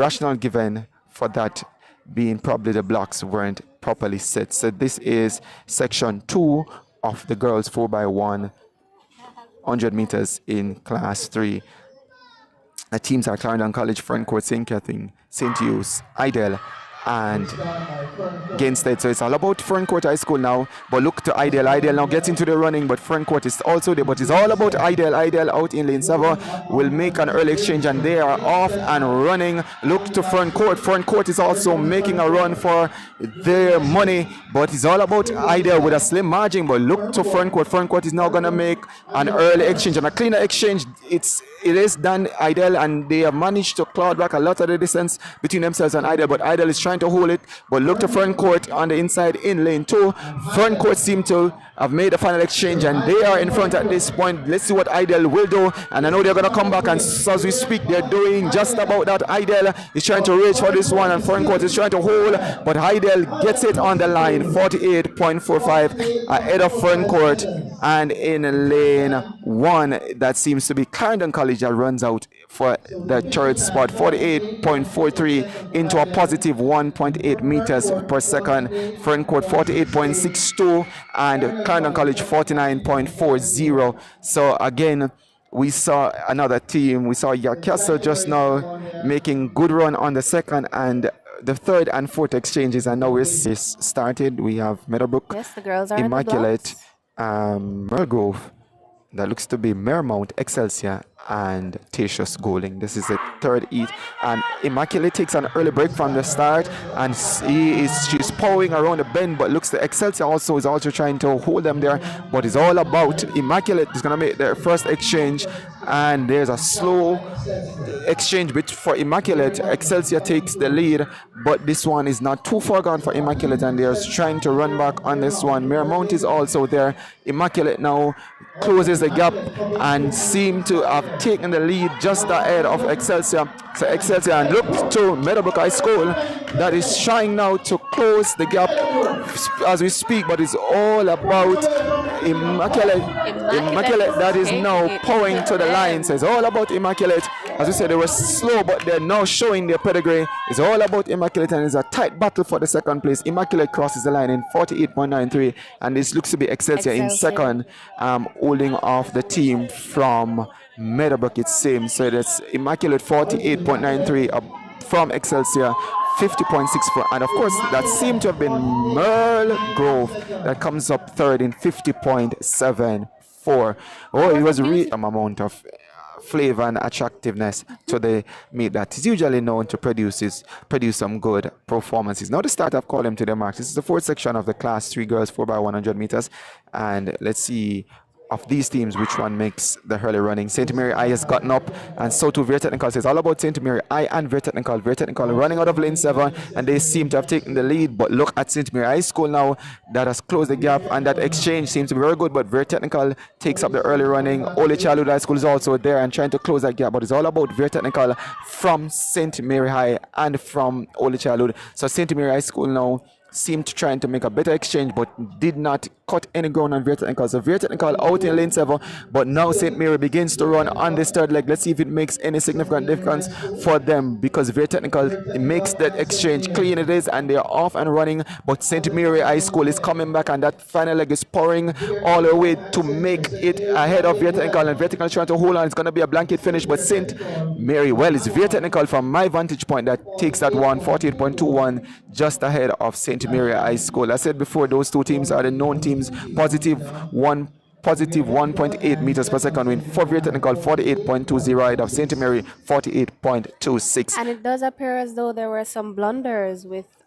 rationale given for that being probably the blocks weren't properly set. So this is section 2 of the girls 4x100 meters in class 3. The teams are Clarendon College, Front Court, St. Catherine, St. Hugh's, Idle, and Gainsted. So it's all about Front Court High School now. But look to Idle. Idle now gets into the running, but Front Court is also there. But it's all about Idle. Idle out in lane 7 will make an early exchange, and they are off and running. Look to Front Court. Front Court is also making a run for their money, but it's all about Idle with a slim margin. But look to Front Court. Front Court is now going to make an early exchange and a cleaner exchange. It is done Idle, and they have managed to claw back a lot of the distance between themselves and Idle, but Idle is trying to hold it. But look to Front Court on the inside in lane 2. Front Court seem to have made the final exchange, and they are in front at this point. Let's see what Idle will do, and I know they're going to come back, and so as we speak they're doing just about that. Idle is trying to reach for this one, and Front Court is trying to hold, but Idle gets it on the line. 48.45 ahead of Front Court, and in lane 1 that seems to be Clarendon College that runs out for the third spot. 48.43 into a positive 1.8 meters per second. Front Court 48.62 and Clarendon College 49.40. So again, we saw another team. We saw Castle just now making good run on the second and the third and fourth exchanges, and now we're started. We have Meadowbrook, yes, the girls are Immaculate, Mergrove, that looks to be Mermount, Excelsior, and Tatius Golding. This is the third heat, and Immaculate takes an early break from the start, and she's powering around the bend, but looks to Excelsior also is also trying to hold them there. But it's all about Immaculate is going to make their first exchange, and there's a slow exchange for Immaculate. Excelsior takes the lead, but this one is not too far gone for Immaculate, and they're trying to run back on this one. Mermount is also there. Immaculate now closes the gap and seem to have taken the lead just ahead of Excelsior. So Excelsior, and look to Meadowbrook High School that is trying now to close the gap as we speak, but it's all about Immaculate that is now powering to the line. So it's all about Immaculate. As we said, they were slow, but they're now showing their pedigree. It's all about Immaculate, and it's a tight battle for the second place. Immaculate crosses the line in 48.93, and this looks to be Excelsior in second, holding off the team from Meadowbrook, it seems. So that's Immaculate 48.93 from Excelsior 50.64, and of course that seemed to have been Merle Grove that comes up third in 50.74. Oh, it was really some amount of flavor and attractiveness to the meat that is usually known to produce some good performances. Now the start I've called them to the mark. This is the fourth section of the class 3 girls 4x100 meters, and let's see of these teams which one makes the early running. St. Mary I has gotten up, and so too Veer Technical. So it's all about St. Mary I and Veer Technical. Veer Technical running out of lane 7, and they seem to have taken the lead, but look at St. Mary High School now that has closed the gap, and that exchange seems to be very good, but Veer Technical takes up the early running. Holy Childhood High School is also there and trying to close that gap, but it's all about Veer Technical from St. Mary High and from Holy Childhood. So St. Mary High School now seemed trying to make a better exchange, but did not cut any ground on Veer Technical. So Veer Technical out in lane 7, but now St. Mary begins to run on this third leg. Let's see if it makes any significant difference for them, because Veer Technical makes that exchange clean. It is, and they are off and running, but St. Mary High School is coming back, and that final leg is pouring all the way to make it ahead of Veer Technical, and Veer Technical is trying to hold on. It's going to be a blanket finish, but St. Mary, well, it's Veer Technical from my vantage point that takes that one, 48.21, just ahead of St. Mary High School. I said before, those two teams are the known teams. Positive 1.8 meters per second win for Veer Technical, 48.20 ahead of St. Mary, 48.26. And it does appear as though there were some blunders with